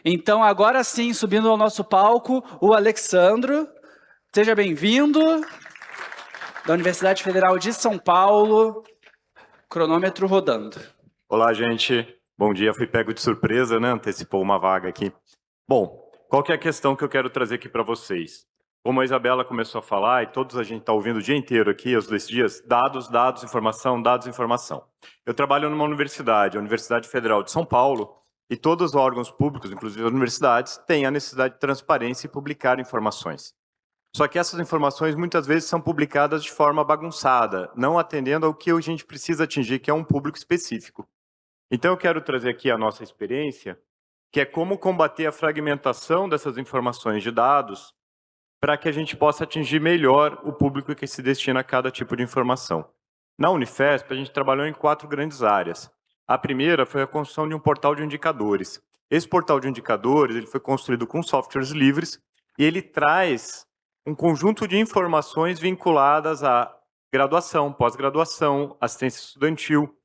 Então, agora sim, subindo ao nosso palco, o Alexandro. Seja bem-vindo, da Universidade Federal de São Paulo. Cronômetro rodando. Olá, gente. Bom dia. Fui pego de surpresa, né? Antecipou uma vaga aqui. Bom, qual que é a questão que eu quero trazer aqui para vocês? Como a Isabela começou a falar, e todos a gente está ouvindo o dia inteiro aqui, os 2 dias, dados, dados, informação, dados, informação. Eu trabalho numa universidade, a Universidade Federal de São Paulo, e todos os órgãos públicos, inclusive as universidades, têm a necessidade de transparência e publicar informações. Só que essas informações muitas vezes são publicadas de forma bagunçada, não atendendo ao que a gente precisa atingir, que é um público específico. Então eu quero trazer aqui a nossa experiência, que é como combater a fragmentação dessas informações de dados para que a gente possa atingir melhor o público que se destina a cada tipo de informação. Na Unifesp, a gente trabalhou em 4 grandes áreas. A primeira foi a construção de um portal de indicadores. Esse portal de indicadores ele foi construído com softwares livres e ele traz um conjunto de informações vinculadas à graduação, pós-graduação, assistência estudantil,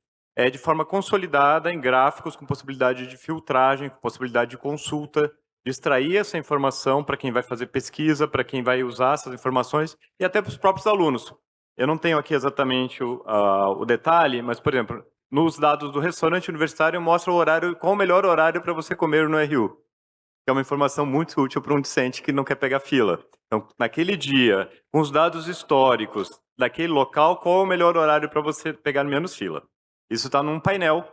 de forma consolidada em gráficos com possibilidade de filtragem, com possibilidade de consulta, de extrair essa informação para quem vai fazer pesquisa, para quem vai usar essas informações e até para os próprios alunos. Eu não tenho aqui exatamente o detalhe, mas, por exemplo, nos dados do restaurante universitário mostra o horário, qual o melhor horário para você comer no RU, que é uma informação muito útil para um discente que não quer pegar fila. Então, naquele dia, com os dados históricos daquele local, qual é o melhor horário para você pegar menos fila? Isso está num painel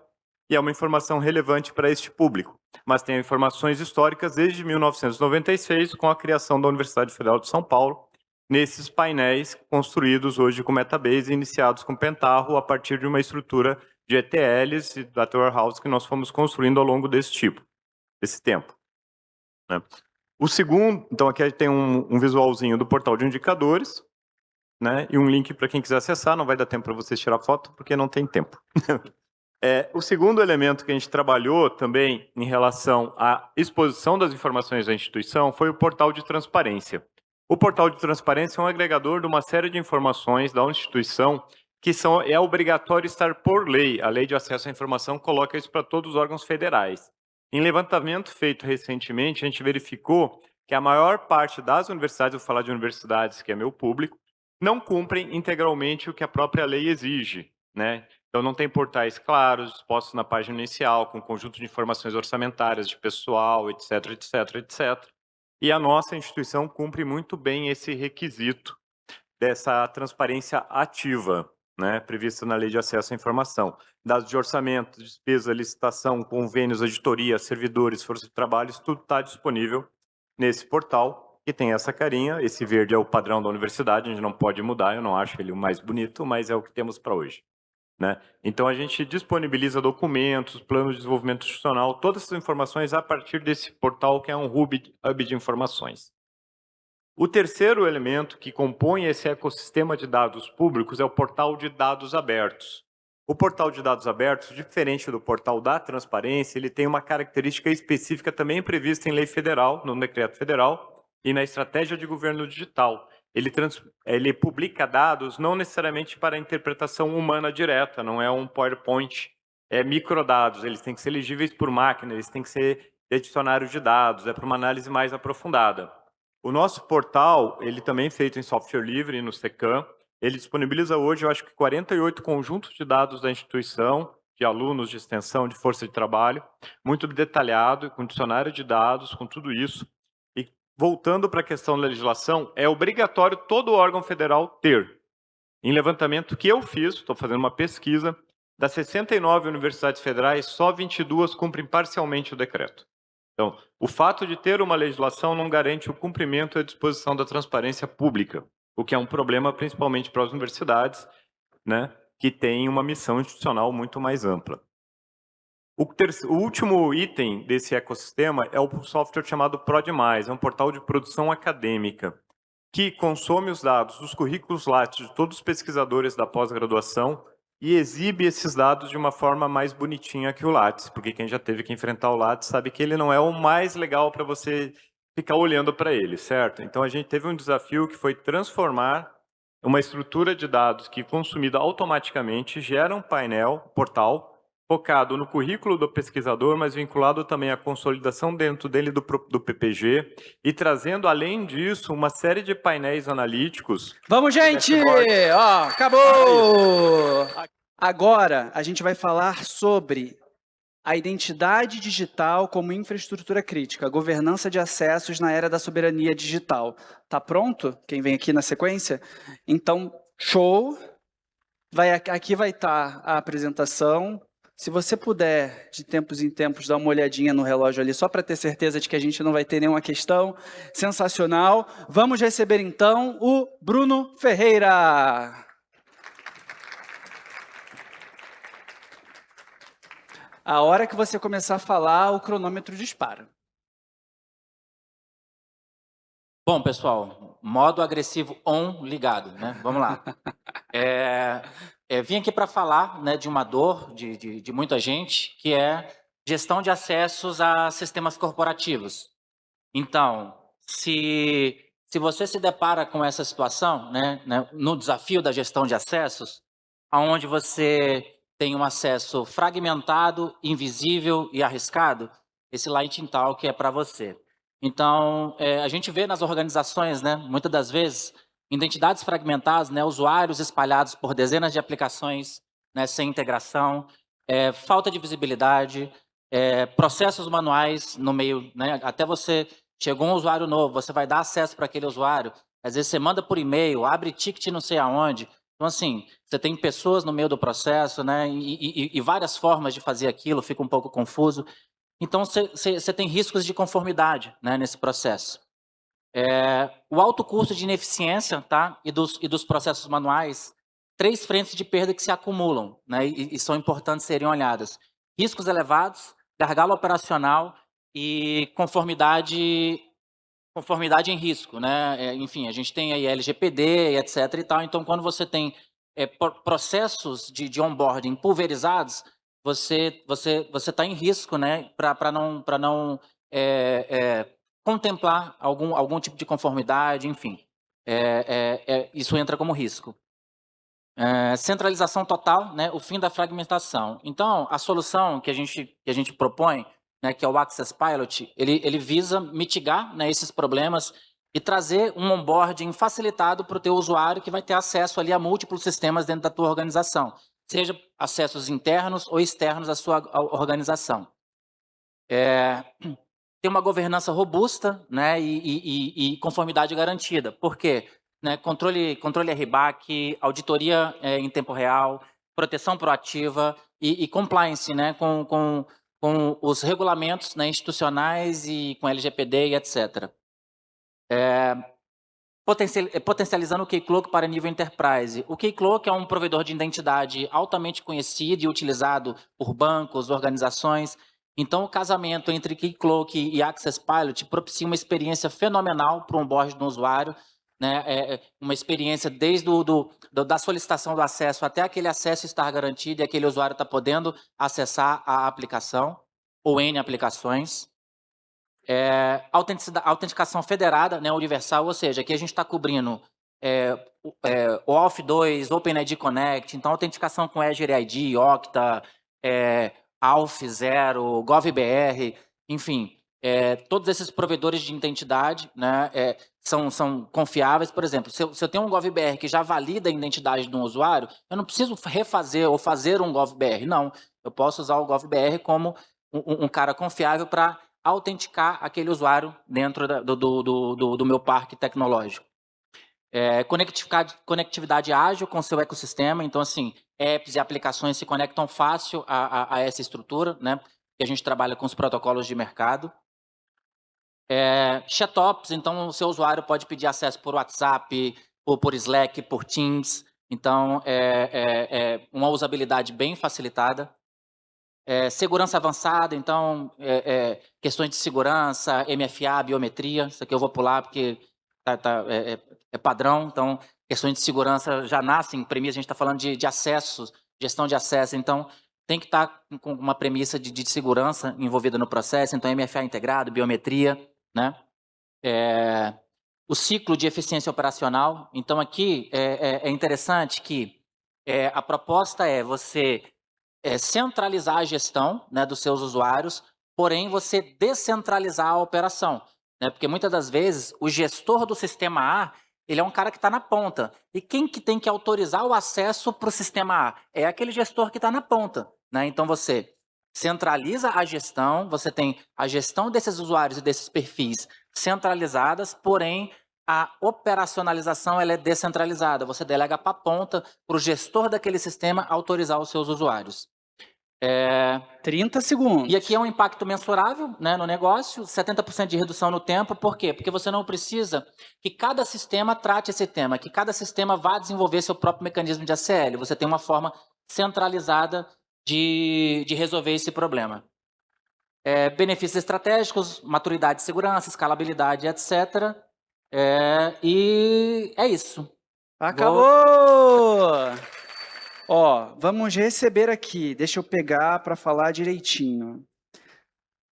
e é uma informação relevante para este público. Mas tem informações históricas desde 1996, com a criação da Universidade Federal de São Paulo, nesses painéis construídos hoje com Metabase e iniciados com Pentaho a partir de uma estrutura de ETLs e Data Warehouse que nós fomos construindo ao longo desse tempo. Né? O segundo, então aqui tem um visualzinho do portal de indicadores, né? E um link para quem quiser acessar, não vai dar tempo para vocês tirar foto, porque não tem tempo. O segundo elemento que a gente trabalhou também em relação à exposição das informações da instituição foi o portal de transparência. O portal de transparência é um agregador de uma série de informações da instituição que é obrigatório estar por lei. A Lei de Acesso à Informação coloca isso para todos os órgãos federais. Em levantamento feito recentemente, a gente verificou que a maior parte das universidades, vou falar de universidades que é meu público, não cumprem integralmente o que a própria lei exige, né? Então, não tem portais claros, expostos na página inicial, com um conjunto de informações orçamentárias, de pessoal, etc, etc, etc. E a nossa instituição cumpre muito bem esse requisito dessa transparência ativa, né, prevista na Lei de Acesso à Informação. Dados de orçamento, despesa, licitação, convênios, auditoria, servidores, força de trabalho, isso tudo está disponível nesse portal, que tem essa carinha. Esse verde é o padrão da universidade, a gente não pode mudar, eu não acho ele o mais bonito, mas é o que temos para hoje. Né? Então, a gente disponibiliza documentos, planos de desenvolvimento institucional, todas essas informações a partir desse portal, que é um hub de informações. O terceiro elemento que compõe esse ecossistema de dados públicos é o portal de dados abertos. O portal de dados abertos, diferente do portal da transparência, ele tem uma característica específica também prevista em lei federal, no decreto federal, e na estratégia de governo digital. Ele publica dados não necessariamente para interpretação humana direta, não é um PowerPoint, é microdados, eles têm que ser legíveis por máquina, eles têm que ser de dicionário de dados, é para uma análise mais aprofundada. O nosso portal, ele também é feito em software livre, no SECAM, ele disponibiliza hoje, eu acho que 48 conjuntos de dados da instituição, de alunos, de extensão, de força de trabalho, muito detalhado, com dicionário de dados, com tudo isso. E voltando para a questão da legislação, é obrigatório todo órgão federal ter. Em levantamento que eu fiz, estou fazendo uma pesquisa, das 69 universidades federais, só 22 cumprem parcialmente o decreto. Então, o fato de ter uma legislação não garante o cumprimento e a disposição da transparência pública, o que é um problema principalmente para as universidades, né, que têm uma missão institucional muito mais ampla. O último item desse ecossistema é o software chamado ProDemais, é um portal de produção acadêmica, que consome os dados dos currículos Lattes de todos os pesquisadores da pós-graduação e exibe esses dados de uma forma mais bonitinha que o Lattes, porque quem já teve que enfrentar o Lattes sabe que ele não é o mais legal para você ficar olhando para ele, certo? Então, a gente teve um desafio que foi transformar uma estrutura de dados que, consumida automaticamente, gera um painel, portal, focado no currículo do pesquisador, mas vinculado também à consolidação dentro dele do PPG e trazendo, além disso, uma série de painéis analíticos. Vamos, gente! Ó, acabou! Agora, a gente vai falar sobre a identidade digital como infraestrutura crítica, a governança de acessos na era da soberania digital. Tá pronto? Quem vem aqui na sequência? Então, show! Aqui vai estar a apresentação. Se você puder, de tempos em tempos, dar uma olhadinha no relógio ali, só para ter certeza de que a gente não vai ter nenhuma questão. Sensacional. Vamos receber, então, o Bruno Ferreira. A hora que você começar a falar, o cronômetro dispara. Bom, pessoal, modo agressivo on ligado, né? Vamos lá. Vim aqui para falar, né, de uma dor de muita gente, que é gestão de acessos a sistemas corporativos. Então, se você se depara com essa situação, né, no desafio da gestão de acessos, onde você tem um acesso fragmentado, invisível e arriscado, esse Lightning Talk é para você. Então, a gente vê nas organizações, né, muitas das vezes, identidades fragmentadas, né, usuários espalhados por dezenas de aplicações, né, sem integração, falta de visibilidade, processos manuais no meio, né, até você chegou um usuário novo, você vai dar acesso para aquele usuário, às vezes você manda por e-mail, abre ticket não sei aonde. Então, assim, você tem pessoas no meio do processo, né, e várias formas de fazer aquilo, fica um pouco confuso. Então, você tem riscos de conformidade, né, nesse processo. O alto custo de ineficiência, tá, e dos processos manuais, 3 frentes de perda que se acumulam, né, e são importantes serem olhadas. Riscos elevados, gargalo operacional e conformidade em risco, né? Enfim, a gente tem aí LGPD, etc. e tal. Então, quando você tem processos de onboarding pulverizados, você está em risco, né? Para não contemplar algum tipo de conformidade, enfim. Isso entra como risco. Centralização total, né? O fim da fragmentação. Então, a solução que a gente propõe, né, que é o Access Pilot, ele visa mitigar, né, esses problemas e trazer um onboarding facilitado para o teu usuário que vai ter acesso ali a múltiplos sistemas dentro da tua organização, seja acessos internos ou externos à sua organização. Tem uma governança robusta, né, e conformidade garantida. Por quê? Né, controle RBAC, auditoria em tempo real, proteção proativa e compliance, né, com os regulamentos, né, institucionais e com LGPD e etc. Potencializando o Keycloak para nível Enterprise. O Keycloak é um provedor de identidade altamente conhecido e utilizado por bancos, organizações. Então, o casamento entre Keycloak e Access Pilot propicia uma experiência fenomenal para o onboard do usuário, né? Uma experiência desde da solicitação do acesso até aquele acesso estar garantido e aquele usuário está podendo acessar a aplicação ou N aplicações. Autenticação federada, né, universal, ou seja, aqui a gente está cobrindo o Auth 2, OpenID Connect, então autenticação com Azure ID, Okta, Auth 0, GovBR, enfim, todos esses provedores de identidade, né, são confiáveis. Por exemplo, se eu tenho um GovBR que já valida a identidade de um usuário, eu não preciso refazer ou fazer um GovBR, não. Eu posso usar o GovBR como um cara confiável para autenticar aquele usuário dentro do meu parque tecnológico. Conectividade ágil com seu ecossistema. Então, assim, apps e aplicações se conectam fácil a essa estrutura, né? Que a gente trabalha com os protocolos de mercado. Chatops, então o seu usuário pode pedir acesso por WhatsApp, ou por Slack, por Teams. Então, uma usabilidade bem facilitada. Segurança avançada, então, questões de segurança, MFA, biometria, isso aqui eu vou pular porque é padrão, então, questões de segurança já nascem, premissa, a gente está falando de acessos, gestão de acesso, então, tem que estar com uma premissa de segurança envolvida no processo, então, MFA integrado, biometria, né? O ciclo de eficiência operacional, então, aqui é interessante que a proposta é você centralizar a gestão, né, dos seus usuários, porém você descentralizar a operação, né? Porque muitas das vezes o gestor do sistema A, ele é um cara que está na ponta. E quem que tem que autorizar o acesso para o sistema A? É aquele gestor que está na ponta, né? Então você centraliza a gestão, você tem a gestão desses usuários e desses perfis centralizadas, porém a operacionalização ela é descentralizada. Você delega para a ponta, para o gestor daquele sistema autorizar os seus usuários. 30 segundos. E aqui é um impacto mensurável, né, no negócio, 70% de redução no tempo. Por quê? Porque você não precisa que cada sistema trate esse tema, que cada sistema vá desenvolver seu próprio mecanismo de ACL. Você tem uma forma centralizada de resolver esse problema. Benefícios estratégicos, maturidade de segurança, escalabilidade, etc. E é isso. Acabou! Ó, vamos receber aqui, deixa eu pegar para falar direitinho.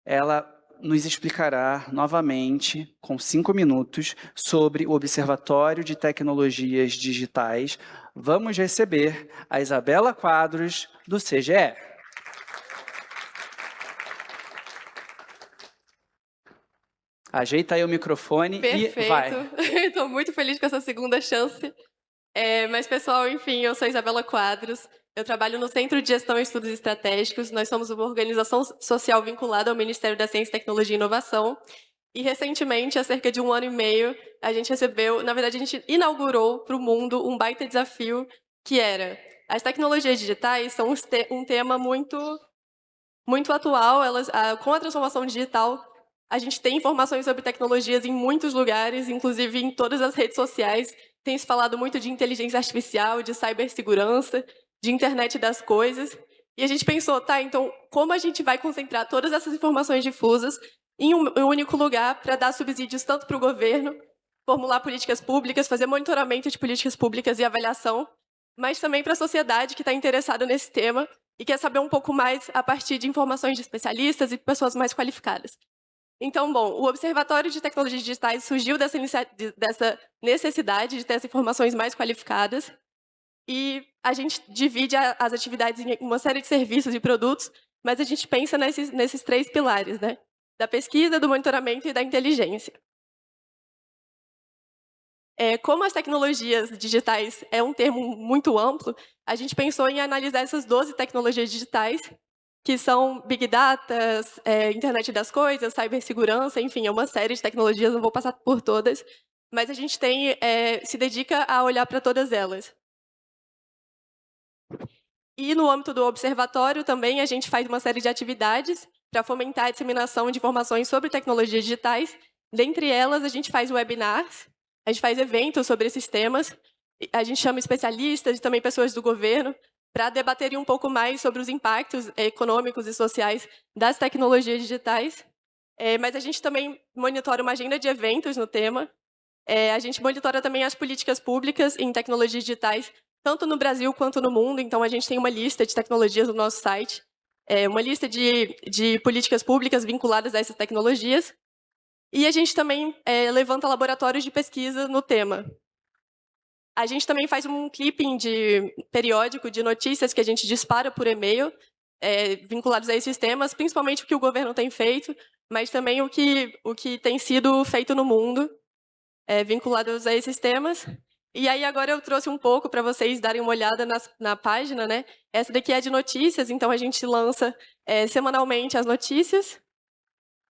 Ela nos explicará novamente, com 5 minutos, sobre o Observatório de Tecnologias Digitais. Vamos receber a Isabela Quadros, do CGE. Ajeita aí o microfone e vai. Perfeito. Estou muito feliz com essa segunda chance. Mas, pessoal, enfim, eu sou Isabela Quadros. Eu trabalho no Centro de Gestão e Estudos Estratégicos. Nós somos uma organização social vinculada ao Ministério da Ciência, Tecnologia e Inovação. E, recentemente, há cerca de 1 ano e meio, a gente recebeu, na verdade, a gente inaugurou para o mundo um baita desafio, que era: as tecnologias digitais são um tema muito atual. Com a transformação digital, a gente tem informações sobre tecnologias em muitos lugares, inclusive em todas as redes sociais. Tem se falado muito de inteligência artificial, de cibersegurança, de internet das coisas. E a gente pensou, tá, então como a gente vai concentrar todas essas informações difusas em um único lugar para dar subsídios tanto para o governo, formular políticas públicas, fazer monitoramento de políticas públicas e avaliação, mas também para a sociedade que está interessada nesse tema e quer saber um pouco mais a partir de informações de especialistas e pessoas mais qualificadas. Então, bom, o Observatório de Tecnologias Digitais surgiu dessa necessidade de ter essas informações mais qualificadas, e a gente divide as atividades em uma série de serviços e produtos, mas a gente pensa nesses 3 pilares, né? Da pesquisa, do monitoramento e da inteligência. Como as tecnologias digitais é um termo muito amplo, a gente pensou em analisar essas 12 tecnologias digitais, que são Big Data, Internet das Coisas, cibersegurança, enfim, é uma série de tecnologias, não vou passar por todas, mas a gente se dedica a olhar para todas elas. E no âmbito do observatório também a gente faz uma série de atividades para fomentar a disseminação de informações sobre tecnologias digitais. Dentre elas, a gente faz webinars, a gente faz eventos sobre esses temas, a gente chama especialistas e também pessoas do governo para debaterem um pouco mais sobre os impactos econômicos e sociais das tecnologias digitais. Mas a gente também monitora uma agenda de eventos no tema. A gente monitora também as políticas públicas em tecnologias digitais, tanto no Brasil quanto no mundo. Então, a gente tem uma lista de tecnologias no nosso site, uma lista de políticas públicas vinculadas a essas tecnologias. E a gente também levanta laboratórios de pesquisa no tema. A gente também faz um clipping periódico de notícias que a gente dispara por e-mail, vinculados a esses temas, principalmente o que o governo tem feito, mas também o que tem sido feito no mundo, vinculados a esses temas. E aí agora eu trouxe um pouco para vocês darem uma olhada na página, né? Essa daqui é de notícias, então a gente lança semanalmente as notícias.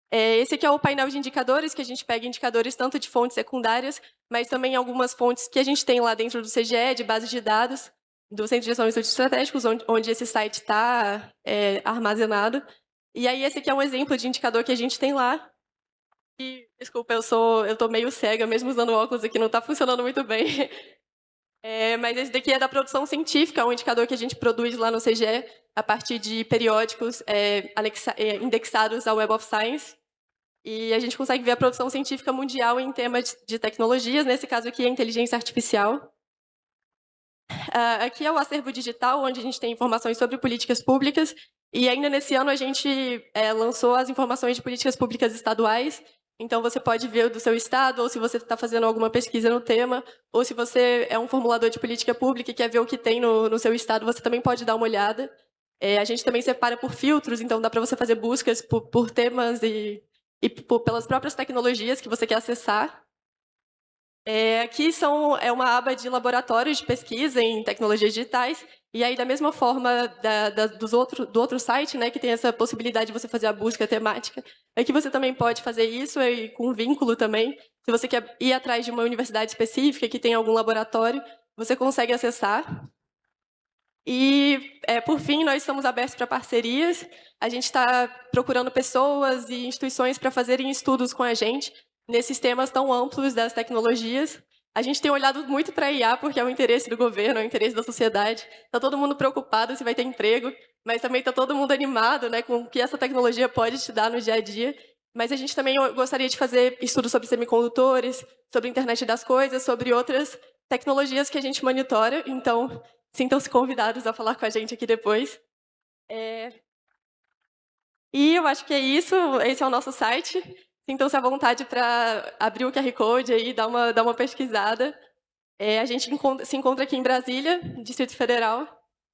Esse aqui é o painel de indicadores, que a gente pega indicadores tanto de fontes secundárias, mas também algumas fontes que a gente tem lá dentro do CGE, de base de dados, do Centro de Gestão e Estudos Estratégicos, onde esse site está armazenado. E aí esse aqui é um exemplo de indicador que a gente tem lá. E, desculpa, eu estou meio cega, mesmo usando óculos aqui, não está funcionando muito bem. Mas esse daqui é da produção científica, um indicador que a gente produz lá no CGE, a partir de periódicos indexados ao Web of Science. E a gente consegue ver a produção científica mundial em temas de tecnologias, nesse caso aqui é inteligência artificial. Aqui é o acervo digital, onde a gente tem informações sobre políticas públicas, e ainda nesse ano a gente lançou as informações de políticas públicas estaduais. Então você pode ver do seu estado, ou se você está fazendo alguma pesquisa no tema, ou se você é um formulador de política pública e quer ver o que tem no seu estado, você também pode dar uma olhada. A gente também separa por filtros, então dá para você fazer buscas por temas e pelas próprias tecnologias que você quer acessar. Aqui é uma aba de laboratórios de pesquisa em tecnologias digitais, e aí da mesma forma do outro site, né, que tem essa possibilidade de você fazer a busca temática, aqui você também pode fazer isso e com vínculo também. Se você quer ir atrás de uma universidade específica que tem algum laboratório, você consegue acessar. E, por fim, nós estamos abertos para parcerias. A gente está procurando pessoas e instituições para fazerem estudos com a gente nesses temas tão amplos das tecnologias. A gente tem olhado muito para a IA, porque é o interesse do governo, é o interesse da sociedade. Está todo mundo preocupado se vai ter emprego, mas também está todo mundo animado, né, com o que essa tecnologia pode te dar no dia a dia. Mas a gente também gostaria de fazer estudos sobre semicondutores, sobre a internet das coisas, sobre outras tecnologias que a gente monitora. Então, sintam-se convidados a falar com a gente aqui depois. E eu acho que é isso. Esse é o nosso site. Sintam-se à vontade para abrir o QR Code aí, dar uma pesquisada. A gente se encontra aqui em Brasília, Distrito Federal,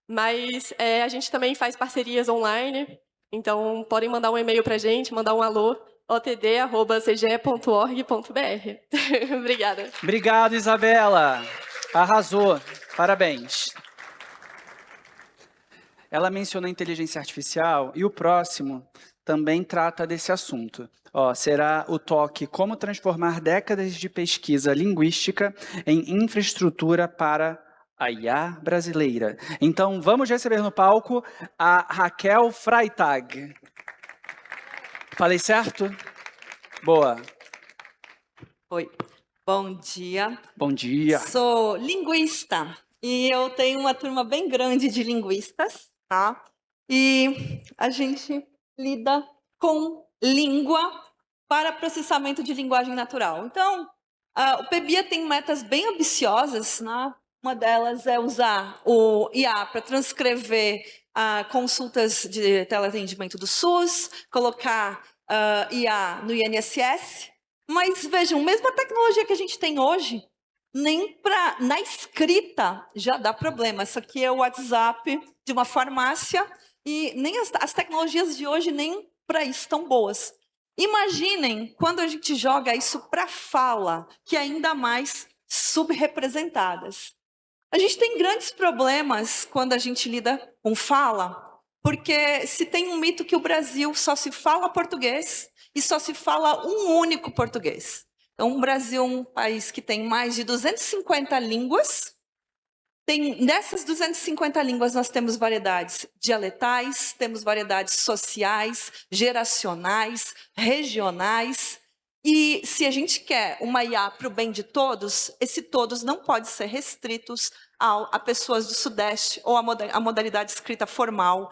mas a gente também faz parcerias online. Então, podem mandar um e-mail para a gente, mandar um alô, otd@cge.org.br. Obrigada. Obrigado, Isabela. Arrasou. Parabéns. Ela mencionou inteligência artificial e o próximo também trata desse assunto. Será o toque Como transformar décadas de pesquisa linguística em infraestrutura para a IA brasileira. Então, vamos receber no palco a Raquel Freitag. Falei certo? Boa. Oi, bom dia. Bom dia. Sou linguista e eu tenho uma turma bem grande de linguistas, tá? E a gente lida com língua para processamento de linguagem natural. Então, o PEBIA tem metas bem ambiciosas, né? Uma delas é usar o IA para transcrever consultas de teleatendimento do SUS, colocar IA no INSS. Mas vejam, mesmo a tecnologia que a gente tem hoje, nem na escrita já dá problema. Isso aqui é o WhatsApp de uma farmácia e nem as tecnologias de hoje nem para isso estão boas. Imaginem quando a gente joga isso para fala, que é ainda mais subrepresentadas. A gente tem grandes problemas quando a gente lida com fala, porque se tem um mito que o Brasil só se fala português e só se fala um único português. Então, o Brasil é um país que tem mais de 250 línguas. Nessas 250 línguas, nós temos variedades dialetais, temos variedades sociais, geracionais, regionais. E se a gente quer uma IA para o bem de todos, esse todos não pode ser restritos a pessoas do Sudeste ou a modalidade escrita formal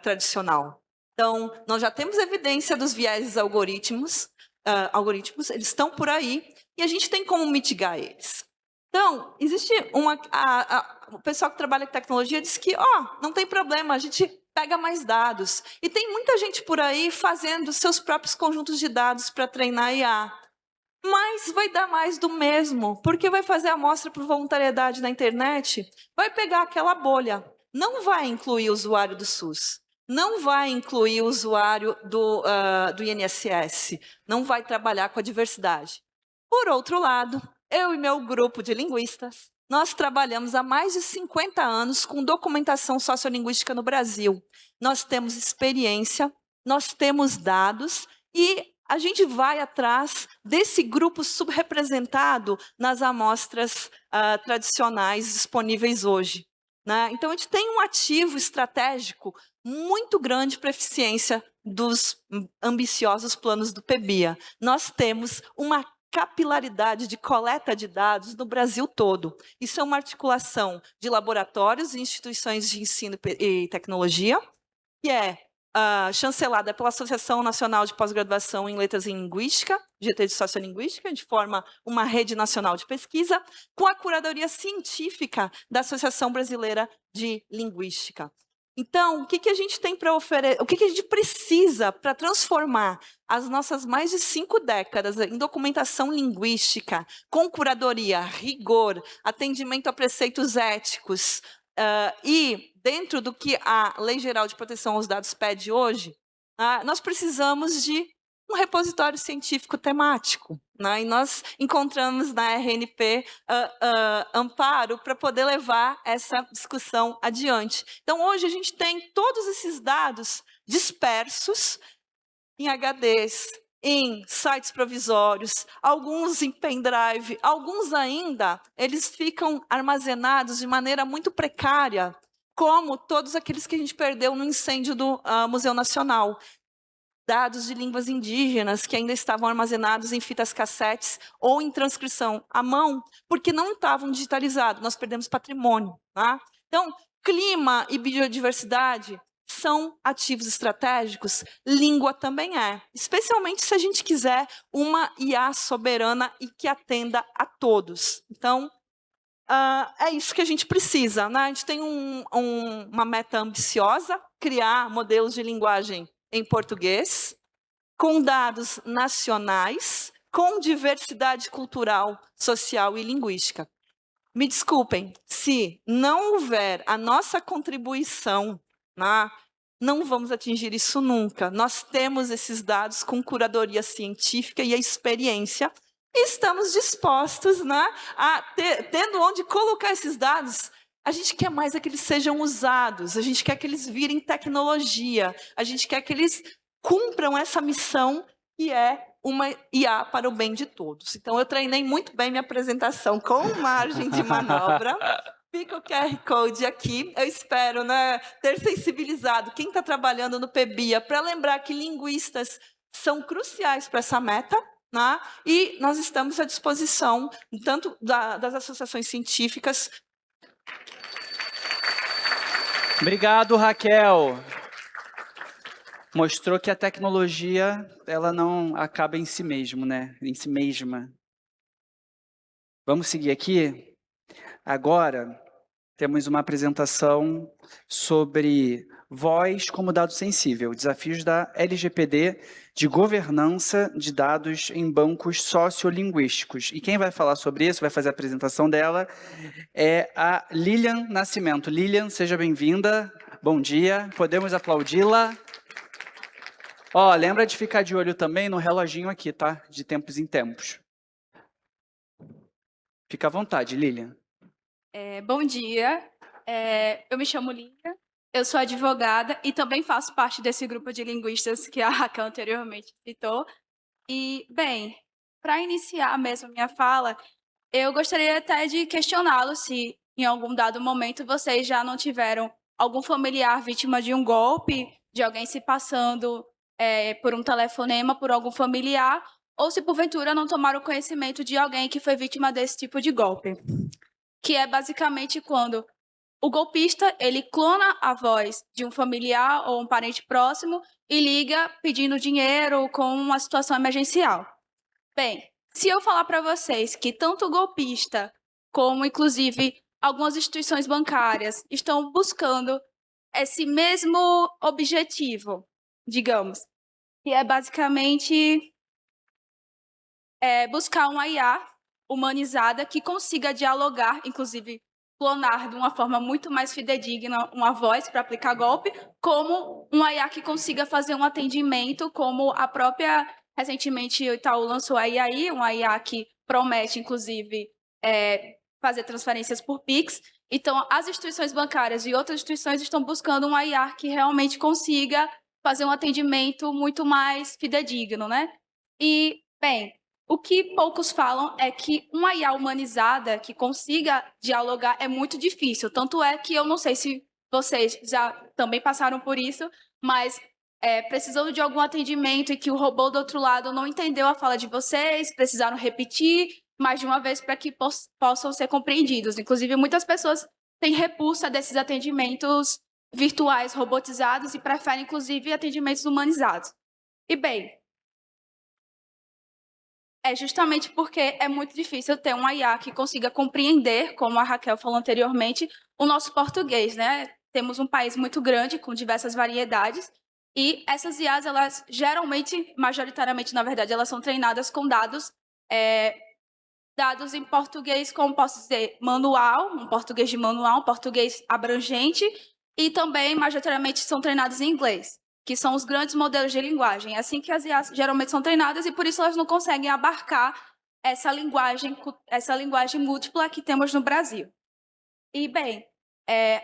tradicional. Então, nós já temos evidência dos vieses algorítmicos, eles estão por aí, e a gente tem como mitigar eles. Então, existe o pessoal que trabalha com tecnologia diz que, não tem problema, a gente pega mais dados. E tem muita gente por aí fazendo seus próprios conjuntos de dados para treinar IA. Mas vai dar mais do mesmo, porque vai fazer amostra por voluntariedade na internet, vai pegar aquela bolha, não vai incluir o usuário do SUS, não vai incluir o usuário do INSS, não vai trabalhar com a diversidade. Por outro lado, eu e meu grupo de linguistas, nós trabalhamos há mais de 50 anos com documentação sociolinguística no Brasil. Nós temos experiência, nós temos dados e a gente vai atrás desse grupo subrepresentado nas amostras tradicionais disponíveis hoje, né? Então, a gente tem um ativo estratégico muito grande para a eficiência dos ambiciosos planos do PEBIA. Nós temos uma capilaridade de coleta de dados no Brasil todo. Isso é uma articulação de laboratórios e instituições de ensino e tecnologia, que é chancelada pela Associação Nacional de Pós-Graduação em Letras e Linguística, GT de Sociolinguística, a gente forma uma rede nacional de pesquisa, com a curadoria científica da Associação Brasileira de Linguística. Então, o que a gente tem para oferecer, o que a gente precisa para transformar as nossas mais de 5 décadas em documentação linguística, com curadoria, rigor, atendimento a preceitos éticos, e dentro do que a Lei Geral de Proteção aos Dados pede hoje, nós precisamos de um repositório científico temático, né? E nós encontramos na RNP amparo para poder levar essa discussão adiante. Então, hoje a gente tem todos esses dados dispersos em HDs, em sites provisórios, alguns em pendrive, alguns ainda, eles ficam armazenados de maneira muito precária, como todos aqueles que a gente perdeu no incêndio do Museu Nacional. Dados de línguas indígenas que ainda estavam armazenados em fitas cassetes ou em transcrição à mão, porque não estavam digitalizados, nós perdemos patrimônio. Tá? Então, clima e biodiversidade são ativos estratégicos, língua também é, especialmente se a gente quiser uma IA soberana e que atenda a todos. Então, é isso que a gente precisa. Né? A gente tem uma meta ambiciosa, criar modelos de linguagem em português, com dados nacionais, com diversidade cultural, social e linguística. Me desculpem, se não houver a nossa contribuição, não vamos atingir isso nunca. Nós temos esses dados com curadoria científica e a experiência, e estamos dispostos, tendo onde colocar esses dados. A gente quer mais que eles sejam usados, a gente quer que eles virem tecnologia, a gente quer que eles cumpram essa missão que é uma IA para o bem de todos. Então, eu treinei muito bem minha apresentação com margem de manobra. Fica o QR Code aqui. Eu espero ter sensibilizado quem está trabalhando no PBIA para lembrar que linguistas são cruciais para essa meta. E nós estamos à disposição, tanto das associações científicas. Obrigado, Raquel. Mostrou que a tecnologia, ela não acaba em si mesmo, né? Em si mesma. Vamos seguir aqui? Agora, temos uma apresentação sobre voz como dado sensível, desafios da LGPD de governança de dados em bancos sociolinguísticos. E quem vai falar sobre isso, vai fazer a apresentação dela, é a Lilian Nascimento. Lilian, seja bem-vinda. Bom dia. Podemos aplaudi-la? Lembra de ficar de olho também no reloginho aqui, tá? De tempos em tempos. Fica à vontade, Lilian. Bom dia. Eu me chamo Lilian. Eu sou advogada e também faço parte desse grupo de linguistas que a Raquel anteriormente citou. E, bem, para iniciar mesmo minha fala, eu gostaria até de questioná-lo se, em algum dado momento, vocês já não tiveram algum familiar vítima de um golpe, de alguém se passando por um telefonema, por algum familiar, ou se, porventura, não tomaram conhecimento de alguém que foi vítima desse tipo de golpe. Que é basicamente quando o golpista, ele clona a voz de um familiar ou um parente próximo e liga pedindo dinheiro com uma situação emergencial. Bem, se eu falar para vocês que tanto o golpista como, inclusive, algumas instituições bancárias estão buscando esse mesmo objetivo, digamos, que é basicamente buscar uma IA humanizada que consiga dialogar, inclusive clonar de uma forma muito mais fidedigna uma voz para aplicar golpe, como uma IA que consiga fazer um atendimento, como a própria, recentemente, o Itaú lançou a IAI, uma IA que promete, inclusive, fazer transferências por Pix. Então, as instituições bancárias e outras instituições estão buscando uma IA que realmente consiga fazer um atendimento muito mais fidedigno, né? E, bem, o que poucos falam é que uma IA humanizada que consiga dialogar é muito difícil. Tanto é que eu não sei se vocês já também passaram por isso, mas precisando de algum atendimento e que o robô do outro lado não entendeu a fala de vocês, precisaram repetir mais de uma vez para que possam ser compreendidos. Inclusive, muitas pessoas têm repulsa desses atendimentos virtuais robotizados e preferem, inclusive, atendimentos humanizados. E, bem, é justamente porque é muito difícil ter uma IA que consiga compreender, como a Raquel falou anteriormente, o nosso português, né? Temos um país muito grande, com diversas variedades, e essas IAs, elas geralmente, majoritariamente, na verdade, elas são treinadas com dados dados em português, como posso dizer, manual, um português de manual, um português abrangente, e também, majoritariamente, são treinados em inglês, que são os grandes modelos de linguagem. É assim que as IAs geralmente são treinadas, e por isso elas não conseguem abarcar essa linguagem múltipla que temos no Brasil. E, bem,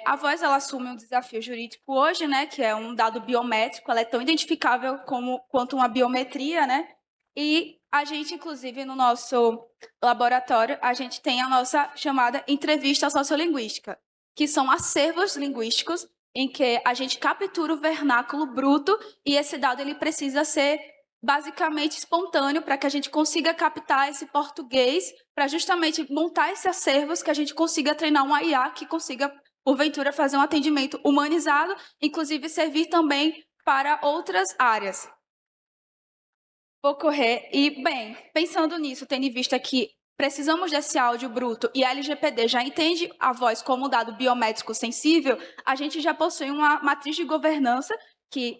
a voz ela assume um desafio jurídico hoje, né, que é um dado biométrico, ela é tão identificável quanto uma biometria, né? E a gente, inclusive, no nosso laboratório, a gente tem a nossa chamada entrevista sociolinguística, que são acervos linguísticos em que a gente captura o vernáculo bruto e esse dado ele precisa ser basicamente espontâneo para que a gente consiga captar esse português para justamente montar esses acervos que a gente consiga treinar uma IA que consiga, porventura, fazer um atendimento humanizado, inclusive servir também para outras áreas. Vou correr. E, bem, pensando nisso, tendo em vista que precisamos desse áudio bruto e a LGPD já entende a voz como dado biométrico sensível, a gente já possui uma matriz de governança que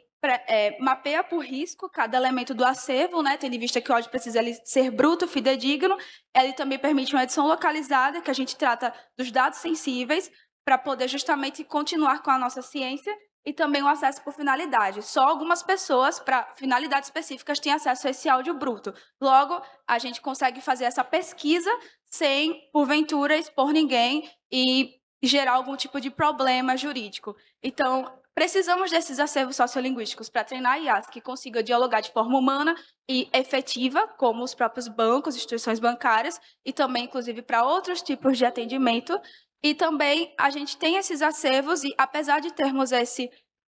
mapeia por risco cada elemento do acervo, né, tendo em vista que o áudio precisa ser bruto, fidedigno. Ele também permite uma edição localizada, que a gente trata dos dados sensíveis, para poder justamente continuar com a nossa ciência, e também o acesso por finalidade. Só algumas pessoas, para finalidades específicas, têm acesso a esse áudio bruto. Logo, a gente consegue fazer essa pesquisa sem, porventura, expor ninguém e gerar algum tipo de problema jurídico. Então, precisamos desses acervos sociolinguísticos para treinar IAs que consigam dialogar de forma humana e efetiva, como os próprios bancos, instituições bancárias, e também, inclusive, para outros tipos de atendimento. E também a gente tem esses acervos e, apesar de termos esse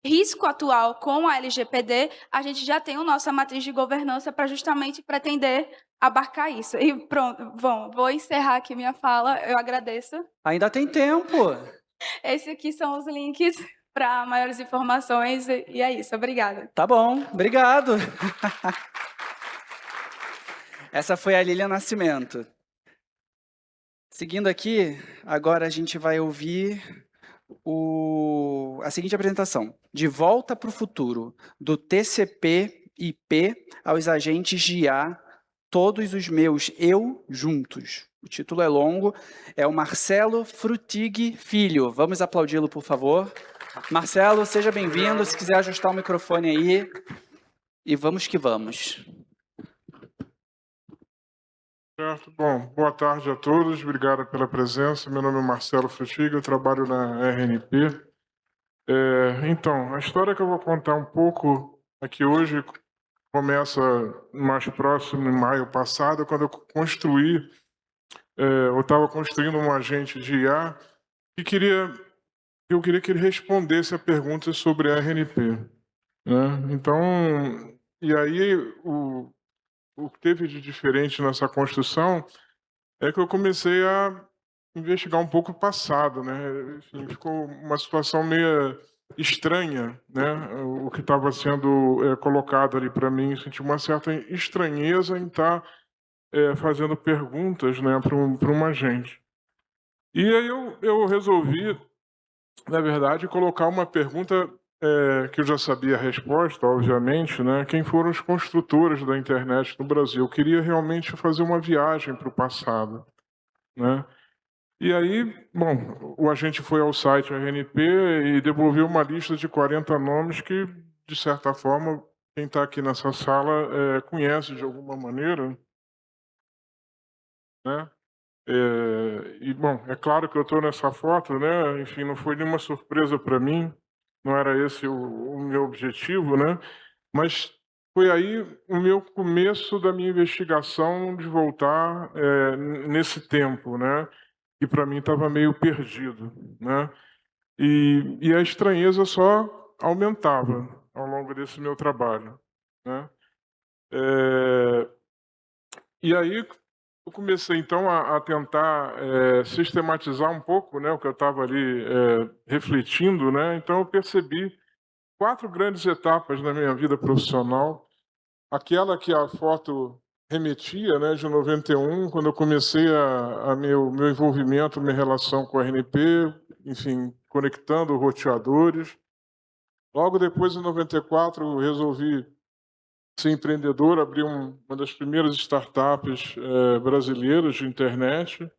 risco atual com a LGPD, a gente já tem a nossa matriz de governança para justamente pretender abarcar isso. E pronto, vou encerrar aqui minha fala. Eu agradeço. Ainda tem tempo. Esses aqui são os links para maiores informações e é isso. Obrigada. Tá bom, obrigado. Essa foi a Lilian Nascimento. Seguindo aqui, agora a gente vai ouvir a seguinte apresentação. De volta para o futuro, do TCP/IP aos agentes de IA, todos os meus eu juntos. O título é longo, é o Marcelo Frutig Filho. Vamos aplaudi-lo, por favor. Marcelo, seja bem-vindo. Se quiser ajustar o microfone aí. E vamos que vamos. Certo. Bom, boa tarde a todos, obrigado pela presença. Meu nome é Marcelo Frutig, eu trabalho na RNP. Então, a história que eu vou contar um pouco aqui hoje começa mais próximo, em maio passado, quando eu estava construindo um agente de IA e eu queria que ele respondesse a pergunta sobre a RNP. Né? Então, e aí o que teve de diferente nessa construção é que eu comecei a investigar um pouco o passado, né? Enfim, ficou uma situação meio estranha, né? O que estava sendo colocado ali para mim, senti uma certa estranheza em estar fazendo perguntas, né, para uma agente. E aí eu resolvi, na verdade, colocar uma pergunta que eu já sabia a resposta, obviamente, né? Quem foram os construtores da internet no Brasil? Eu queria realmente fazer uma viagem para o passado, né? E aí, bom, o agente foi ao site RNP e devolveu uma lista de 40 nomes que, de certa forma, quem está aqui nessa sala conhece de alguma maneira, né? E, bom, é claro que eu estou nessa foto, né? Enfim, não foi nenhuma surpresa para mim. Não era esse o meu objetivo, né? Mas foi aí o meu começo da minha investigação de voltar nesse tempo, né? Que para mim estava meio perdido, né? E a estranheza só aumentava ao longo desse meu trabalho, né? E aí eu comecei então a tentar sistematizar um pouco, né, o que eu estava ali refletindo, né? Então eu percebi 4 grandes etapas na minha vida profissional. Aquela que a foto remetia, né, de 91, quando eu comecei meu envolvimento, minha relação com a RNP, enfim, conectando roteadores. Logo depois, em 94, eu resolvi ser empreendedor, abri uma das primeiras startups brasileiras de internet.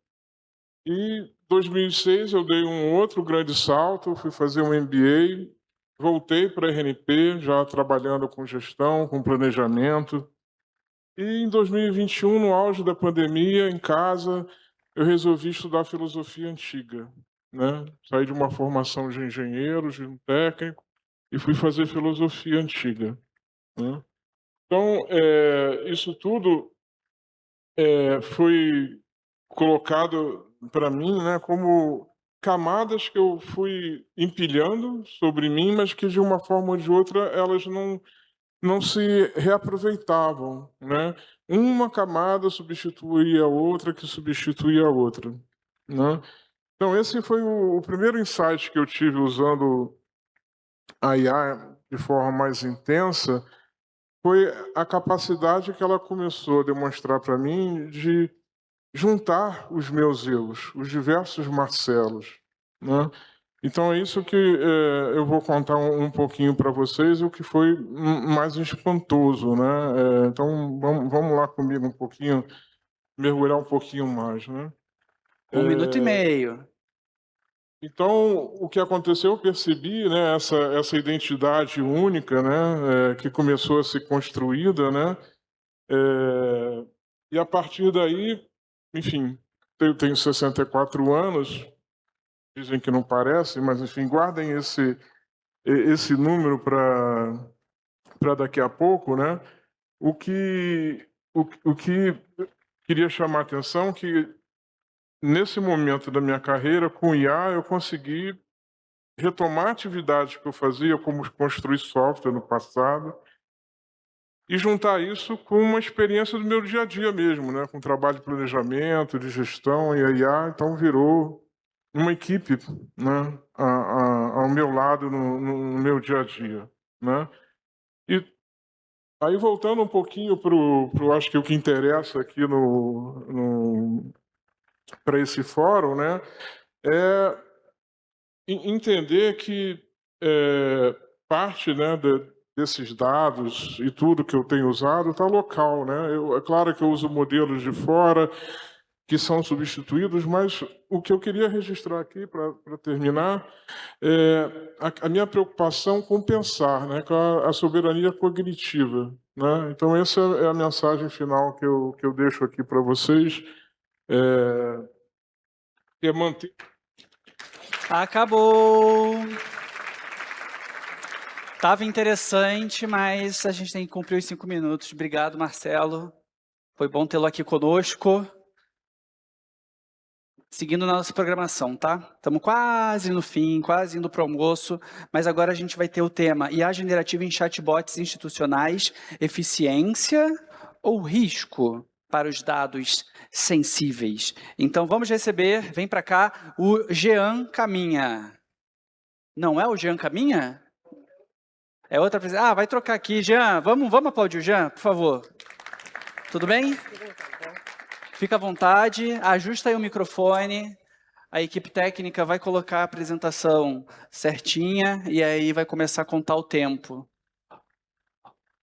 E em 2006 eu dei um outro grande salto, fui fazer um MBA, voltei para a RNP, já trabalhando com gestão, com planejamento. E em 2021, no auge da pandemia, em casa, eu resolvi estudar filosofia antiga, né? Saí de uma formação de engenheiro, de um técnico, e fui fazer filosofia antiga, né? Então, isso tudo foi colocado para mim, né, como camadas que eu fui empilhando sobre mim, mas que de uma forma ou de outra elas não se reaproveitavam, né? Uma camada substituía a outra, que substituía a outra, né? Então esse foi o primeiro insight que eu tive usando a IA de forma mais intensa, foi a capacidade que ela começou a demonstrar para mim de juntar os meus eus, os diversos Marcelos, né? Então é isso que eu vou contar um pouquinho para vocês, o que foi mais espantoso, né? Então vamos lá comigo um pouquinho, mergulhar um pouquinho mais, né? 1 minuto e meio. Então, o que aconteceu, eu percebi, né, essa identidade única, né, que começou a ser construída, né, e a partir daí, enfim, eu tenho 64 anos, dizem que não parece, mas, enfim, guardem esse número para daqui a pouco, né, o que queria chamar a atenção que nesse momento da minha carreira, com o IA, eu consegui retomar atividades que eu fazia, como construir software no passado, e juntar isso com uma experiência do meu dia a dia mesmo, né? Com trabalho de planejamento, de gestão e a IA, então virou uma equipe, né? Ao meu lado, no meu dia a dia, né? E aí, voltando um pouquinho para acho que o que interessa aqui para esse fórum, né? É entender que parte, né, desses dados e tudo que eu tenho usado está local, né? É claro que eu uso modelos de fora que são substituídos, mas o que eu queria registrar aqui para terminar é a minha preocupação com pensar, né, com a soberania cognitiva, né? Então essa é a mensagem final que eu deixo aqui para vocês, que é manter. Acabou! Tava interessante, mas a gente tem que cumprir os 5 minutos. Obrigado, Marcelo. Foi bom tê-lo aqui conosco. Seguindo na nossa programação, tá? Estamos quase no fim, quase indo para o almoço, mas agora a gente vai ter o tema IA generativa em chatbots institucionais, eficiência ou risco para os dados sensíveis. Então vamos receber, vem para cá, o Jean Caminha. Não é o Jean Caminha? É outra presença. Ah, vai trocar aqui, Jean. Vamos aplaudir o Jean, por favor. Tudo bem? Fica à vontade, ajusta aí o microfone, a equipe técnica vai colocar a apresentação certinha e aí vai começar a contar o tempo.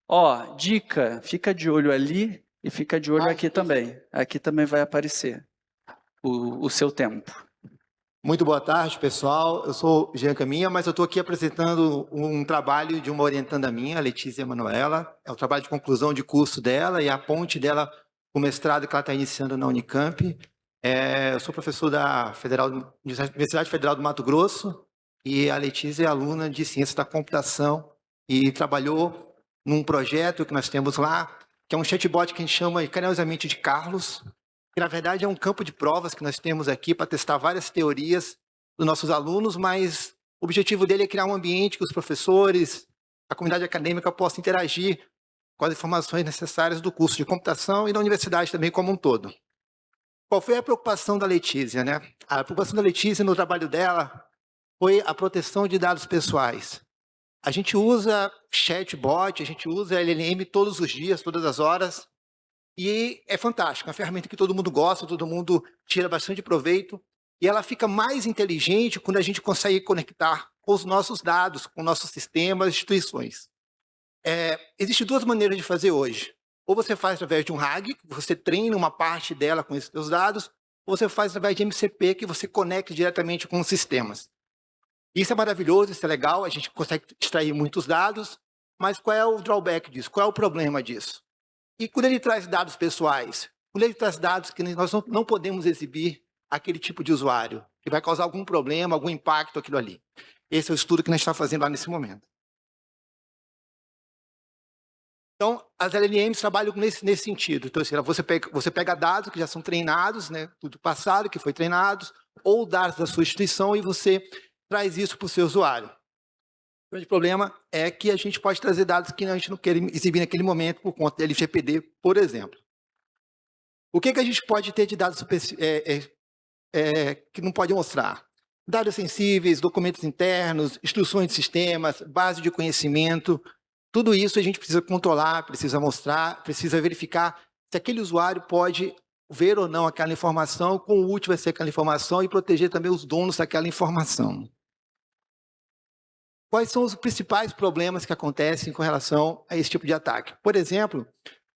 Ó, dica, fica de olho ali e fica de olho aqui também. Aqui também vai aparecer o seu tempo. Muito boa tarde, pessoal. Eu sou Jean Caminha, mas eu estou aqui apresentando um trabalho de uma orientanda minha, a Letícia Emanuela. É o trabalho de conclusão de curso dela e a ponte dela o mestrado que ela está iniciando na Unicamp. Eu sou professor da Universidade Federal do Mato Grosso e a Letícia é aluna de Ciência da Computação e trabalhou num projeto que nós temos lá, que é um chatbot que a gente chama carinhosamente de Carlos, que na verdade é um campo de provas que nós temos aqui para testar várias teorias dos nossos alunos, mas o objetivo dele é criar um ambiente que os professores, a comunidade acadêmica possa interagir com as informações necessárias do curso de computação e da universidade também como um todo. Qual foi a preocupação da Letícia, né? A preocupação da Letícia no trabalho dela foi a proteção de dados pessoais. A gente usa chatbot, a gente usa LLM todos os dias, todas as horas, e é fantástico, é uma ferramenta que todo mundo gosta, todo mundo tira bastante proveito, e ela fica mais inteligente quando a gente consegue conectar com os nossos dados, com nossos sistemas, instituições. Existem duas maneiras de fazer hoje. Ou você faz através de um RAG, que você treina uma parte dela com esses seus dados, ou você faz através de MCP, que você conecta diretamente com os sistemas. Isso é maravilhoso, isso é legal, a gente consegue extrair muitos dados, mas qual é o drawback disso? Qual é o problema disso? E quando ele traz dados pessoais, quando ele traz dados que nós não podemos exibir àquele tipo de usuário, que vai causar algum problema, algum impacto aquilo ali. Esse é o estudo que nós estamos fazendo lá nesse momento. Então, as LLMs trabalham nesse sentido. Então, assim, você pega dados que já são treinados, né, do passado, que foi treinados, ou dados da sua instituição, e você traz isso para o seu usuário. O grande problema é que a gente pode trazer dados que a gente não quer exibir naquele momento por conta da LGPD, por exemplo. O que a gente pode ter de dados que não pode mostrar? Dados sensíveis, documentos internos, instruções de sistemas, base de conhecimento. Tudo isso a gente precisa controlar, precisa mostrar, precisa verificar se aquele usuário pode ver ou não aquela informação, quão útil vai ser aquela informação e proteger também os donos daquela informação. Quais são os principais problemas que acontecem com relação a esse tipo de ataque? Por exemplo,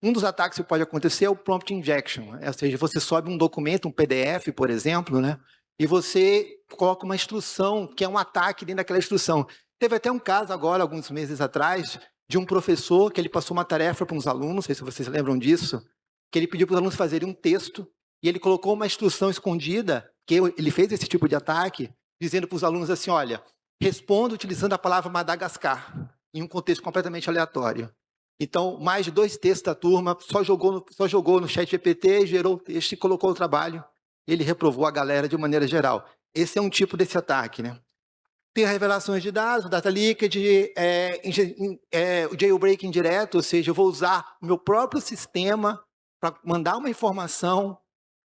um dos ataques que pode acontecer é o prompt injection, ou seja, você sobe um documento, um PDF, por exemplo, né, e você coloca uma instrução, que é um ataque dentro daquela instrução. Teve até um caso agora, alguns meses atrás, de um professor que ele passou uma tarefa para uns alunos, não sei se vocês lembram disso, que ele pediu para os alunos fazerem um texto, e ele colocou uma instrução escondida, que ele fez esse tipo de ataque, dizendo para os alunos assim, olha, responda utilizando a palavra Madagascar, em um contexto completamente aleatório. Então, mais de 2 textos da turma, só jogou no ChatGPT, gerou o texto e colocou o trabalho, ele reprovou a galera de maneira geral. Esse é um tipo desse ataque, né? Tem revelações de dados, data leakage, o jailbreak indireto, ou seja, eu vou usar o meu próprio sistema para mandar uma informação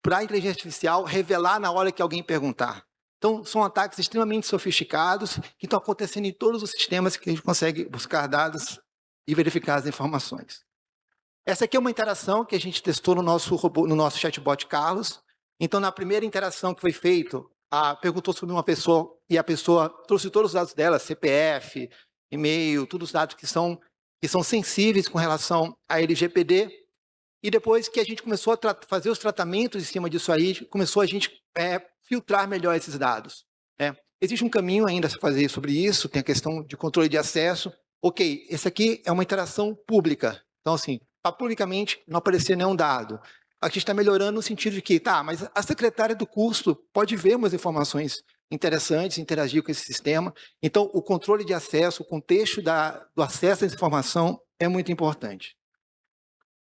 para a inteligência artificial revelar na hora que alguém perguntar. Então, são ataques extremamente sofisticados que estão acontecendo em todos os sistemas que a gente consegue buscar dados e verificar as informações. Essa aqui é uma interação que a gente testou no nosso chatbot Carlos. Então, na primeira interação que foi feita, perguntou sobre uma pessoa e a pessoa trouxe todos os dados dela, CPF, e-mail, todos os dados que são sensíveis com relação à LGPD. E depois que a gente começou a fazer os tratamentos em cima disso aí, começou a gente filtrar melhor esses dados. Existe um caminho ainda a fazer sobre isso, tem a questão de controle de acesso. Ok, esse aqui é uma interação pública. Então, assim, para publicamente não aparecer nenhum dado. A gente está melhorando no sentido de que, mas a secretária do curso pode ver umas informações interessantes, interagir com esse sistema. Então, o controle de acesso, o contexto do acesso à informação é muito importante.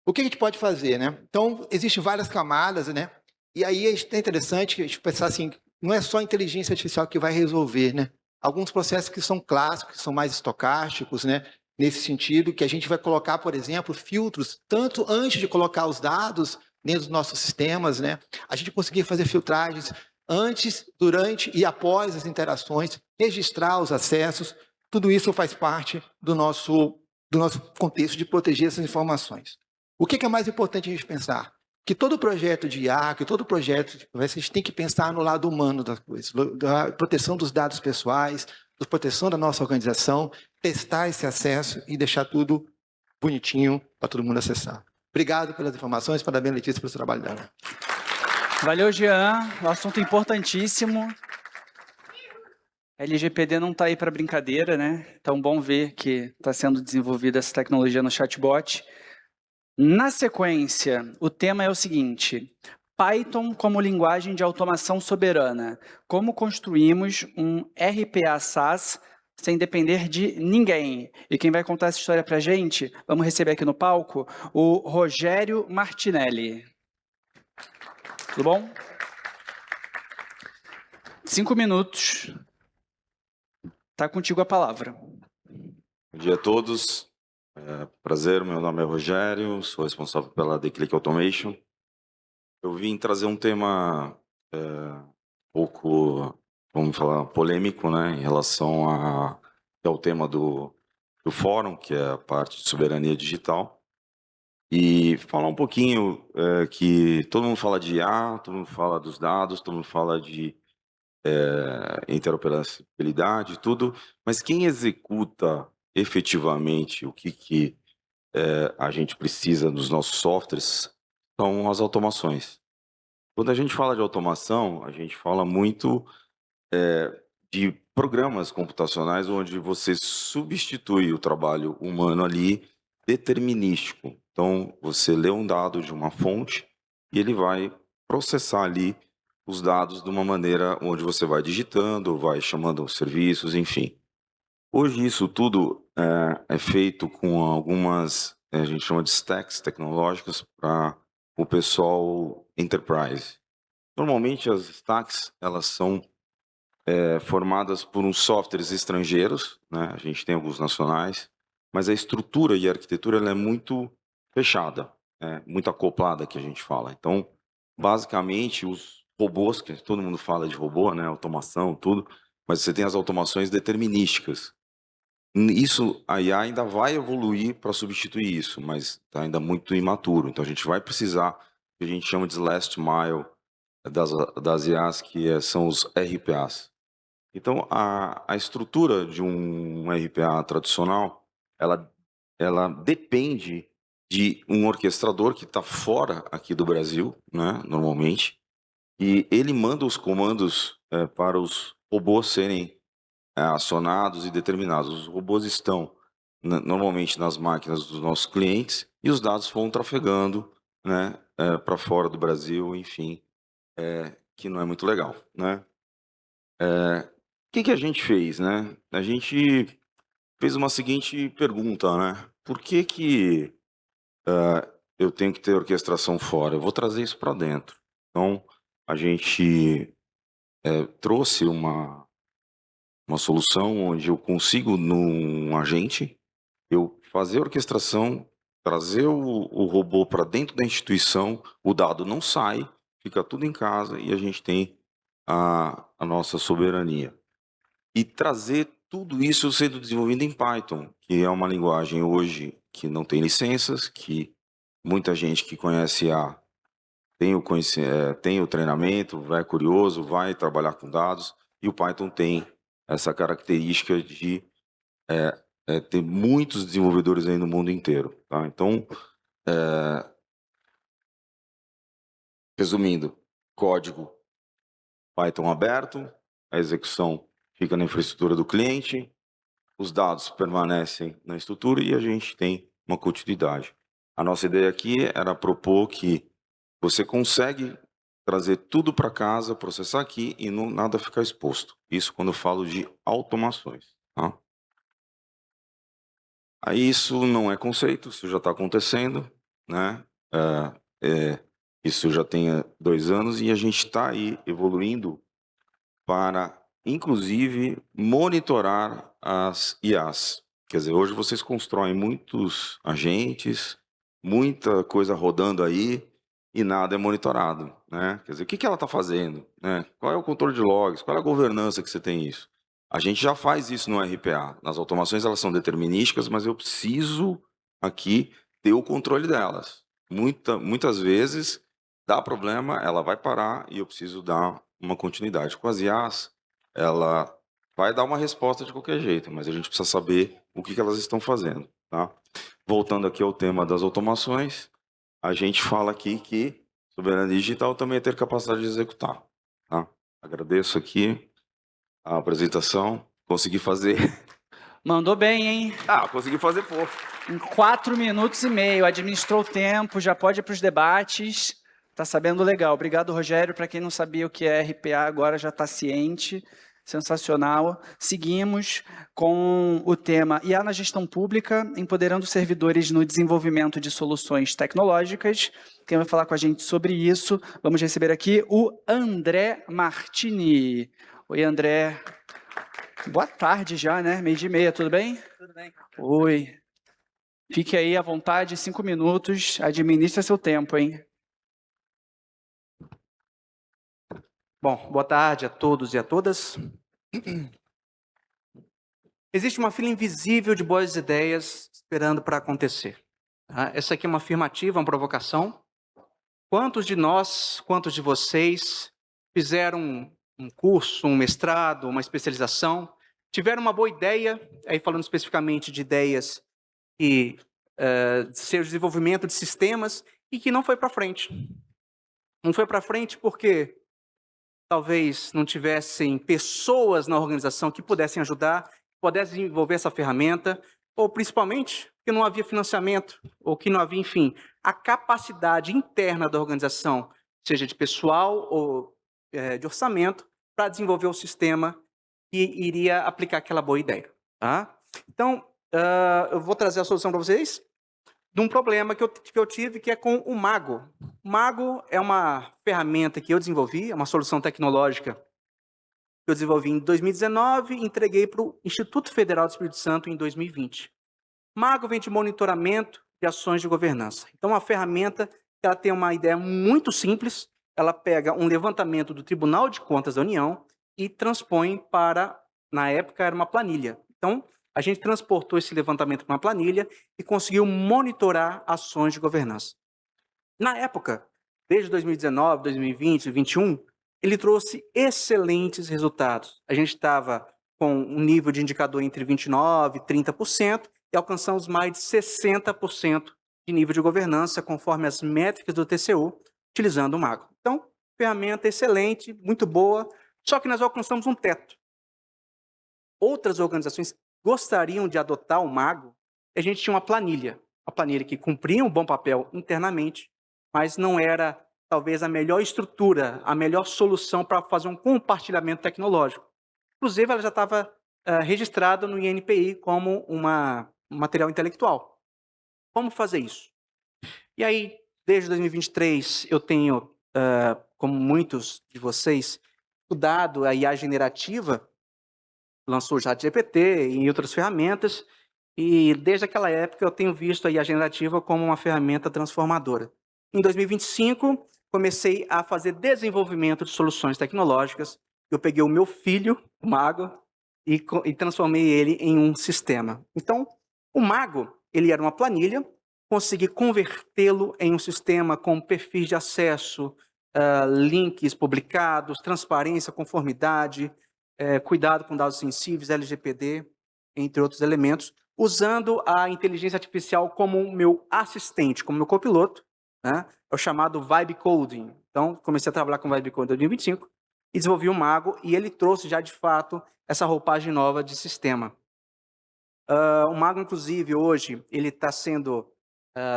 O que a gente pode fazer, né? Então, existem várias camadas, né? E aí é interessante a gente pensar assim, não é só a inteligência artificial que vai resolver, né? Alguns processos que são clássicos, que são mais estocásticos, né? Nesse sentido, que a gente vai colocar, por exemplo, filtros, tanto antes de colocar os dados dentro dos nossos sistemas, né? A gente conseguir fazer filtragens antes, durante e após as interações, registrar os acessos, tudo isso faz parte do nosso contexto de proteger essas informações. O que é mais importante a gente pensar? Que todo projeto de IA, que todo projeto, a gente tem que pensar no lado humano das coisas, da proteção dos dados pessoais, da proteção da nossa organização, testar esse acesso e deixar tudo bonitinho para todo mundo acessar. Obrigado pelas informações, parabéns, Letícia, pelo trabalho dela. Valeu, Jean. Um assunto importantíssimo. A LGPD não está aí para brincadeira, né? Então, bom ver que está sendo desenvolvida essa tecnologia no chatbot. Na sequência, o tema é o seguinte: Python como linguagem de automação soberana. Como construímos um RPA SaaS sem depender de ninguém? E quem vai contar essa história para a gente, vamos receber aqui no palco o Rogério Martinelli. Tudo bom? 5 minutos. Tá contigo a palavra. Bom dia a todos. Prazer, meu nome é Rogério, sou responsável pela The Click Automation. Eu vim trazer um tema um pouco, vamos falar, polêmico, né, em relação ao tema do fórum, que é a parte de soberania digital. E falar um pouquinho que todo mundo fala de IA, todo mundo fala dos dados, todo mundo fala de interoperabilidade e tudo, mas quem executa efetivamente o que a gente precisa dos nossos softwares são as automações. Quando a gente fala de automação, a gente fala muito de programas computacionais onde você substitui o trabalho humano ali determinístico. Então, você lê um dado de uma fonte e ele vai processar ali os dados de uma maneira onde você vai digitando, vai chamando os serviços, enfim. Hoje isso tudo é feito com algumas, a gente chama de stacks tecnológicas para o pessoal enterprise. Normalmente as stacks, elas são formadas por uns softwares estrangeiros, né? A gente tem alguns nacionais, mas a estrutura e a arquitetura ela é muito fechada, muito acoplada, que a gente fala. Então, basicamente, os robôs, que todo mundo fala de robô, né? Automação, tudo, mas você tem as automações determinísticas. Isso, a IA ainda vai evoluir para substituir isso, mas está ainda muito imaturo. Então, a gente vai precisar, o que a gente chama de last mile das IAs, que são os RPAs. Então, a estrutura de um RPA tradicional, ela depende de um orquestrador que está fora aqui do Brasil, né, normalmente, e ele manda os comandos para os robôs serem acionados e determinados. Os robôs estão normalmente nas máquinas dos nossos clientes e os dados vão trafegando, né, para fora do Brasil, enfim, que não é muito legal, né? O que a gente fez, né? A gente fez uma seguinte pergunta, né? Por que eu tenho que ter orquestração fora? Eu vou trazer isso para dentro. Então, a gente trouxe uma solução onde eu consigo, num agente, eu fazer a orquestração, trazer o robô para dentro da instituição, o dado não sai, fica tudo em casa e a gente tem a nossa soberania. E trazer tudo isso sendo desenvolvido em Python, que é uma linguagem hoje que não tem licenças, que muita gente que conhece tem o treinamento, vai curioso, vai trabalhar com dados, e o Python tem essa característica de ter muitos desenvolvedores aí no mundo inteiro. Tá? Então, resumindo, código Python aberto, a execução fica na infraestrutura do cliente, os dados permanecem na estrutura e a gente tem uma continuidade. A nossa ideia aqui era propor que você consegue trazer tudo para casa, processar aqui e nada ficar exposto. Isso quando eu falo de automações. Tá? Aí isso não é conceito, isso já está acontecendo, né? Isso já tem 2 anos e a gente está aí evoluindo para, inclusive, monitorar as IAs. Quer dizer, hoje vocês constroem muitos agentes, muita coisa rodando aí e nada é monitorado, né? Quer dizer, o que ela está fazendo? Né? Qual é o controle de logs? Qual é a governança que você tem isso? A gente já faz isso no RPA. Nas automações elas são determinísticas, mas eu preciso aqui ter o controle delas. Muitas vezes dá problema, ela vai parar e eu preciso dar uma continuidade. Com as IAs, ela vai dar uma resposta de qualquer jeito, mas a gente precisa saber o que elas estão fazendo. Tá? Voltando aqui ao tema das automações, a gente fala aqui que soberania digital também é ter capacidade de executar. Tá? Agradeço aqui a apresentação, consegui fazer. Mandou bem, hein? Consegui fazer pouco. Em 4 minutos e meio, administrou o tempo, já pode ir para os debates. Tá sabendo legal. Obrigado, Rogério. Para quem não sabia o que é RPA, agora já está ciente. Sensacional. Seguimos com o tema IA na gestão pública, empoderando servidores no desenvolvimento de soluções tecnológicas. Quem vai falar com a gente sobre isso, vamos receber aqui o André Martini. Oi, André. Boa tarde já, né? 12:30, tudo bem? Tudo bem. Oi. Fique aí à vontade, 5 minutos. Administra seu tempo, hein? Bom, boa tarde a todos e a todas. Existe uma fila invisível de boas ideias esperando para acontecer. Tá? Essa aqui é uma afirmativa, uma provocação. Quantos de nós, quantos de vocês fizeram um curso, um mestrado, uma especialização tiveram uma boa ideia, aí falando especificamente de ideias que ser o desenvolvimento de sistemas e que não foi para frente. Não foi para frente porque talvez não tivessem pessoas na organização que pudessem ajudar, pudessem desenvolver essa ferramenta, ou principalmente que não havia financiamento, ou que não havia, enfim, a capacidade interna da organização, seja de pessoal ou de orçamento, para desenvolver o sistema que iria aplicar aquela boa ideia. Tá? Então, eu vou trazer a solução para vocês de um problema que eu tive, que é com o Mago. O Mago é uma ferramenta que eu desenvolvi, é uma solução tecnológica que eu desenvolvi em 2019 e entreguei para o Instituto Federal do Espírito Santo em 2020. Mago vem de monitoramento de ações de governança. Então, é uma ferramenta que ela tem uma ideia muito simples, ela pega um levantamento do Tribunal de Contas da União e transpõe para, na época, era uma planilha. Então, a gente transportou esse levantamento para uma planilha e conseguiu monitorar ações de governança. Na época, desde 2019, 2020, 2021, ele trouxe excelentes resultados. A gente estava com um nível de indicador entre 29% e 30% e alcançamos mais de 60% de nível de governança, conforme as métricas do TCU, utilizando o Mago. Então, ferramenta excelente, muito boa, só que nós alcançamos um teto. Outras organizações gostariam de adotar o Mago, a gente tinha uma planilha que cumpria um bom papel internamente, mas não era, talvez, a melhor estrutura, a melhor solução para fazer um compartilhamento tecnológico. Inclusive, ela já estava registrada no INPI como um material intelectual. Como fazer isso? E aí, desde 2023, eu tenho, como muitos de vocês, estudado a IA generativa, lançou o ChatGPT e outras ferramentas, e desde aquela época eu tenho visto a IA generativa como uma ferramenta transformadora. Em 2025, comecei a fazer desenvolvimento de soluções tecnológicas. Eu peguei o meu filho, o Mago, e transformei ele em um sistema. Então, o Mago, ele era uma planilha, consegui convertê-lo em um sistema com perfis de acesso, links publicados, transparência, conformidade, cuidado com dados sensíveis, LGPD, entre outros elementos, usando a inteligência artificial como meu assistente, como meu copiloto, né? É o chamado Vibe Coding. Então, comecei a trabalhar com Vibe Coding em 2025 e desenvolvi o Mago, e ele trouxe já, de fato, essa roupagem nova de sistema. O Mago, inclusive, hoje, ele está sendo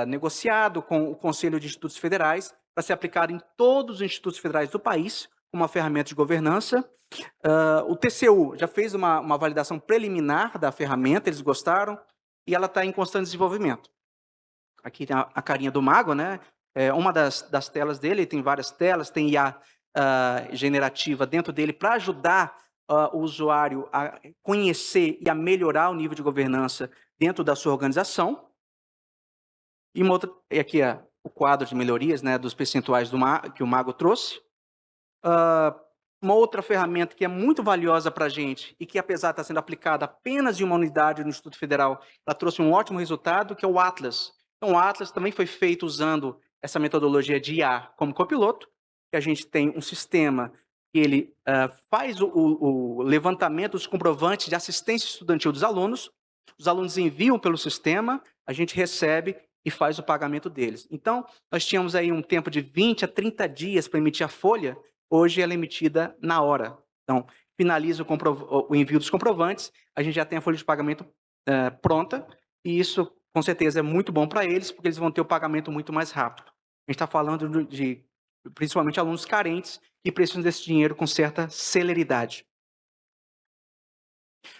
negociado com o Conselho de Institutos Federais para ser aplicado em todos os institutos federais do país, como uma ferramenta de governança. O TCU já fez uma validação preliminar da ferramenta, eles gostaram, e ela está em constante desenvolvimento. Aqui tem a carinha do Mago, né? Uma das telas dele, tem várias telas, tem IA generativa dentro dele para ajudar o usuário a conhecer e a melhorar o nível de governança dentro da sua organização. E aqui é o quadro de melhorias, né, dos percentuais que o Mago trouxe. Uma outra ferramenta que é muito valiosa para a gente e que, apesar de estar sendo aplicada apenas em uma unidade no Instituto Federal, ela trouxe um ótimo resultado, que é o Atlas. Então, o Atlas também foi feito usando essa metodologia de IA como copiloto, que a gente tem um sistema que ele faz o levantamento dos comprovantes de assistência estudantil dos alunos, os alunos enviam pelo sistema, a gente recebe e faz o pagamento deles. Então, nós tínhamos aí um tempo de 20 a 30 dias para emitir a folha, hoje ela é emitida na hora. Então, finaliza o envio dos comprovantes, a gente já tem a folha de pagamento pronta, e isso, com certeza, é muito bom para eles, porque eles vão ter o pagamento muito mais rápido. A gente está falando de, principalmente, alunos carentes que precisam desse dinheiro com certa celeridade.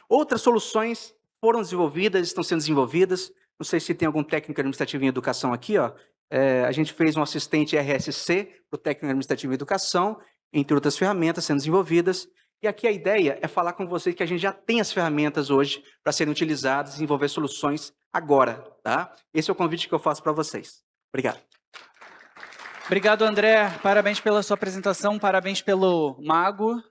Outras soluções foram desenvolvidas, estão sendo desenvolvidas. Não sei se tem algum técnico administrativo em educação aqui. A gente fez um assistente RSC para o técnico administrativo em educação, entre outras ferramentas sendo desenvolvidas. E aqui a ideia é falar com vocês que a gente já tem as ferramentas hoje para serem utilizadas e desenvolver soluções agora. Tá? Esse é o convite que eu faço para vocês. Obrigado. Obrigado, André. Parabéns pela sua apresentação, parabéns pelo Mago.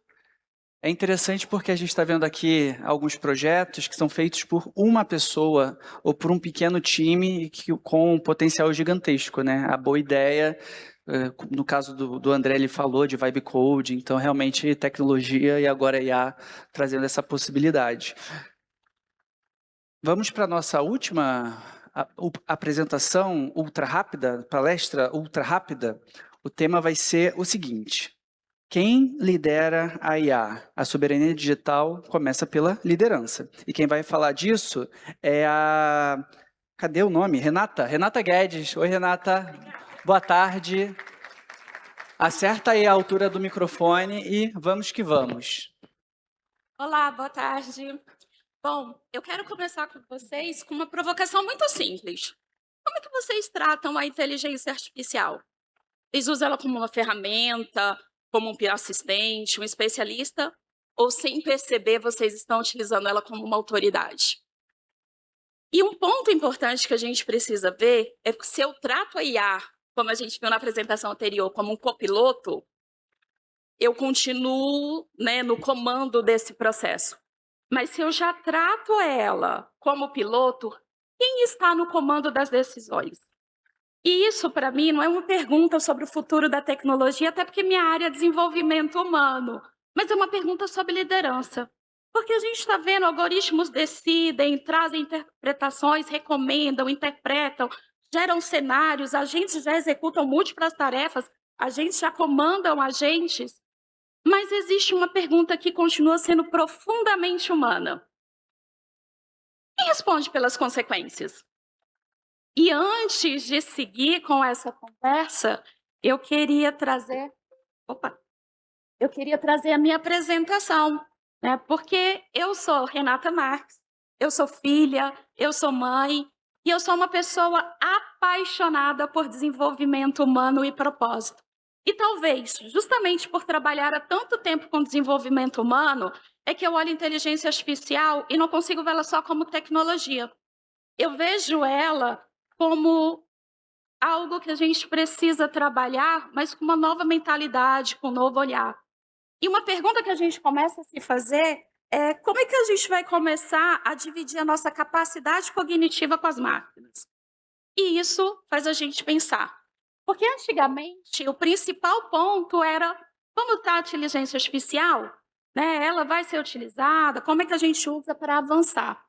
É interessante porque a gente está vendo aqui alguns projetos que são feitos por uma pessoa ou por um pequeno time com um potencial gigantesco, né? A boa ideia No caso do André, ele falou de vibe code, então realmente tecnologia e agora IA trazendo essa possibilidade. Vamos para a nossa última apresentação ultra rápida, palestra ultra rápida. O tema vai ser o seguinte: quem lidera a IA? A soberania digital começa pela liderança. E quem vai falar disso é a... Cadê o nome? Renata Guedes. Oi, Renata. Boa tarde. Acerta aí a altura do microfone e vamos que vamos. Olá, boa tarde. Bom, eu quero começar com vocês com uma provocação muito simples. Como é que vocês tratam a inteligência artificial? Vocês usam ela como uma ferramenta, como um assistente, um especialista? Ou, sem perceber, vocês estão utilizando ela como uma autoridade? E um ponto importante que a gente precisa ver é que se eu trato a IA, como a gente viu na apresentação anterior, como um copiloto, eu continuo, né, no comando desse processo. Mas se eu já trato ela como piloto, quem está no comando das decisões? E isso, para mim, não é uma pergunta sobre o futuro da tecnologia, até porque minha área é desenvolvimento humano, mas é uma pergunta sobre liderança. Porque a gente está vendo algoritmos decidem, trazem interpretações, recomendam, interpretam, geram cenários, agentes já executam múltiplas tarefas, agentes já comandam agentes. Mas existe uma pergunta que continua sendo profundamente humana. Quem responde pelas consequências? E antes de seguir com essa conversa, eu queria trazer a minha apresentação, né? Porque eu sou Renata Marques, eu sou filha, eu sou mãe, e eu sou uma pessoa apaixonada por desenvolvimento humano e propósito. E talvez, justamente por trabalhar há tanto tempo com desenvolvimento humano, é que eu olho inteligência artificial e não consigo vê-la só como tecnologia. Eu vejo ela como algo que a gente precisa trabalhar, mas com uma nova mentalidade, com um novo olhar. E uma pergunta que a gente começa a se fazer é como é que a gente vai começar a dividir a nossa capacidade cognitiva com as máquinas? E isso faz a gente pensar. Porque antigamente o principal ponto era como está a inteligência artificial, né? Ela vai ser utilizada, como é que a gente usa para avançar?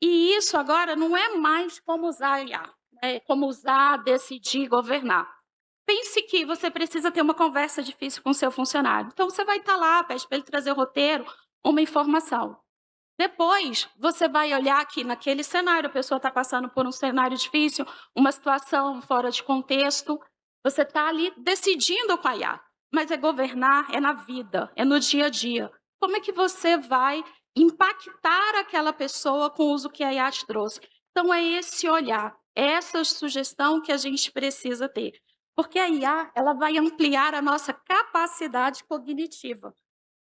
E isso agora não é mais como usar a IA, né? É como usar, decidir, governar. Pense que você precisa ter uma conversa difícil com o seu funcionário. Então, você vai estar lá, pede para ele trazer o roteiro, uma informação. Depois, você vai olhar que naquele cenário, a pessoa está passando por um cenário difícil, uma situação fora de contexto. Você está ali decidindo com a IA. Mas é governar, é na vida, é no dia a dia. Como é que você vai impactar aquela pessoa com o uso que a IA te trouxe? Então, é esse olhar, é essa sugestão que a gente precisa ter. Porque a IA ela vai ampliar a nossa capacidade cognitiva.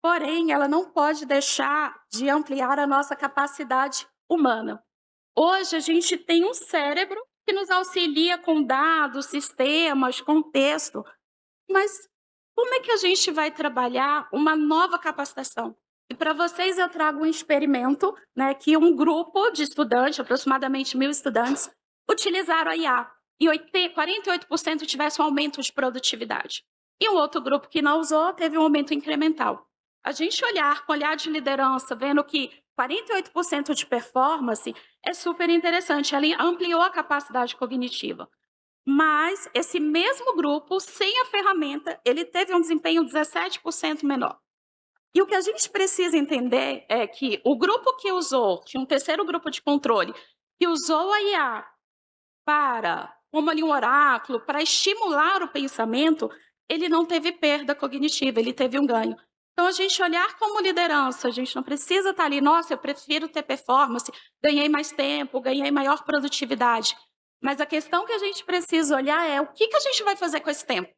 Porém, ela não pode deixar de ampliar a nossa capacidade humana. Hoje, a gente tem um cérebro que nos auxilia com dados, sistemas, contexto. Mas como é que a gente vai trabalhar uma nova capacitação? E para vocês eu trago um experimento, né, que um grupo de estudantes, aproximadamente 1.000 estudantes, utilizaram a IA. E 48% tivesse um aumento de produtividade. E um outro grupo que não usou teve um aumento incremental. A gente olhar com olhar de liderança, vendo que 48% de performance é super interessante, ela ampliou a capacidade cognitiva. Mas esse mesmo grupo, sem a ferramenta, ele teve um desempenho 17% menor. E o que a gente precisa entender é que o grupo que usou, tinha um terceiro grupo de controle, que usou a IA para, como ali um oráculo, para estimular o pensamento, ele não teve perda cognitiva, ele teve um ganho. Então, a gente olhar como liderança, a gente não precisa estar ali, nossa, eu prefiro ter performance, ganhei mais tempo, ganhei maior produtividade. Mas a questão que a gente precisa olhar é o que a gente vai fazer com esse tempo?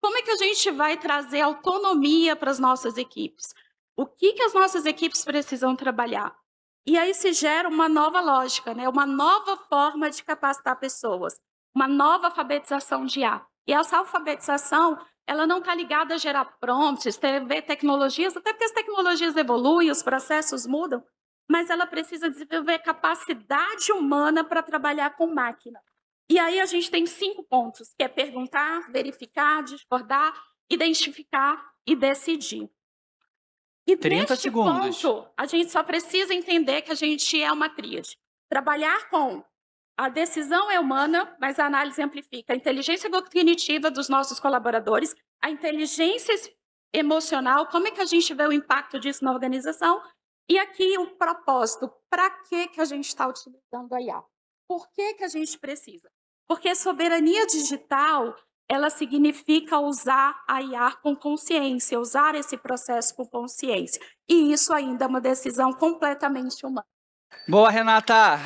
Como é que a gente vai trazer autonomia para as nossas equipes? O que as nossas equipes precisam trabalhar? E aí se gera uma nova lógica, né? Uma nova forma de capacitar pessoas, uma nova alfabetização de IA. E essa alfabetização, ela não está ligada a gerar prompts, ver tecnologias, até porque as tecnologias evoluem, os processos mudam, mas ela precisa desenvolver capacidade humana para trabalhar com máquina. E aí a gente tem 5 pontos, que é perguntar, verificar, discordar, identificar e decidir. E 30 neste segundos. ponto, a gente só precisa entender que a gente é uma tríade. Trabalhar com a decisão é humana, mas a análise amplifica a inteligência cognitiva dos nossos colaboradores, a inteligência emocional, como é que a gente vê o impacto disso na organização, e aqui o propósito, para que a gente está utilizando a IA? Por que a gente precisa? Porque soberania digital, ela significa usar a IA com consciência, usar esse processo com consciência. E isso ainda é uma decisão completamente humana. Boa, Renata!